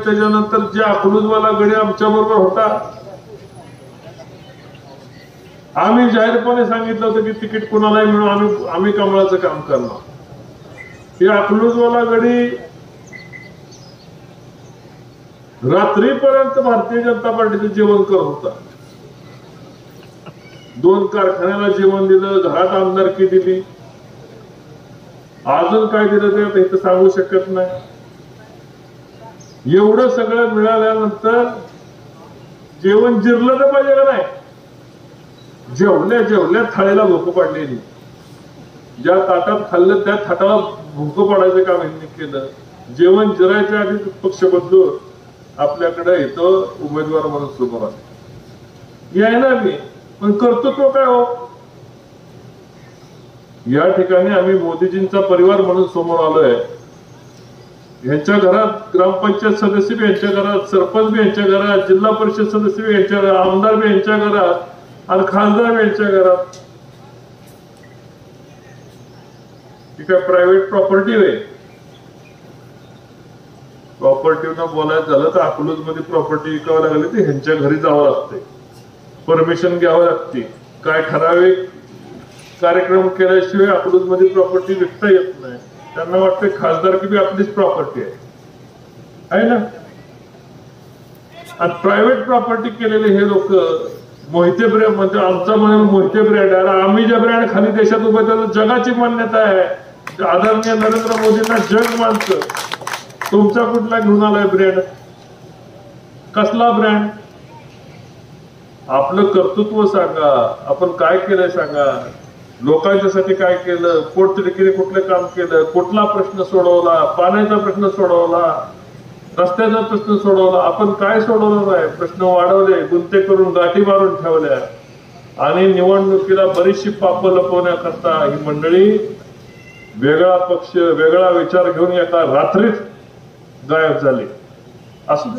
त्याच्यानंतर जे अकलूजवाला गडी आमच्या बरोबर होता, आम्ही जाहीरपणे सांगितलं होतं की तिकीट कुणालाही मिळून आम्ही कमळाचं काम करणार. हे अकलूजवाला गडी रात्रीपर्यंत भारतीय जनता पार्टीचं जेवण करत होता. 2 कारखान्याला जेवण दिलं, घरात आमदारकी दिली, अजून काय दिलं ते इथं सांगू शकत नाही. एवढं सगळं मिळाल्यानंतर जेवण जिरलं तर पाहिजे का नाही? जेवल्या थाळीला भूक पडलेली, ज्या ताटात खाल्लं त्या थाटाला भूक पडायचं काम यांनी केलं. जेवण जिरायच्या आधी पक्ष बदलून आपल्याकडे इथं उमेदवार म्हणून समोर आले. यायला मी पण कर्तृत्व काय हो? या ठिकाणी आम्ही मोदीजींचा परिवार म्हणून समोर आलोय. यांच्या घरात ग्रामपंचायत सदस्य बी यांच्या घरात, सरपंच बी यांच्या घरात, जिल्हा परिषद सदस्य बी यांच्या घरात, आमदार बी यांच्या घरात आणि खासदार बी यांच्या घरात. ही काय प्रायव्हेट प्रॉपर्टी आहे? प्रॉपर्टीनं बोलायचं झालं तर अकलूज मध्ये प्रॉपर्टी विकावं लागली तर ह्यांच्या घरी जावं लागते, परमिशन घ्यावं लागते. काय ठराविक कार्यक्रम केल्याशिवाय अकलूज मध्ये प्रॉपर्टी विकता येत नाही. त्यांना वाटतं खासदारकी बी आपलीच प्रॉपर्टी आहे ना. आणि प्रायव्हेट प्रॉपर्टी केलेले हे लोक मोहिते ब्रँड म्हणजे आमचा मोहिते ब्रँड आहे. आम्ही ज्या ब्रँड खाली देशात उभे त्याला जगाची मान्यता आहे. आदरणीय नरेंद्र मोदींना जग मानतं. तुमचा कुठला घेऊन आलाय ब्रँड? कसला ब्रँड? आपलं कर्तृत्व सांगा, आपण काय केलंय सांगा, लोकांच्यासाठी काय केलं, पोटतिडकीने कुठलं काम केलं, कुठला प्रश्न सोडवला, पाण्याचा प्रश्न सोडवला, रस्त्याचा प्रश्न सोडवला, आपण काय सोडवलं नाही. प्रश्न वाढवले, गुंते करून गाठी मारून ठेवल्या आणि निवडणुकीला बरीचशी पाप लपवण्याकरता ही मंडळी वेगळा पक्ष वेगळा विचार घेऊन एका रात्रीत गायब झाली. असं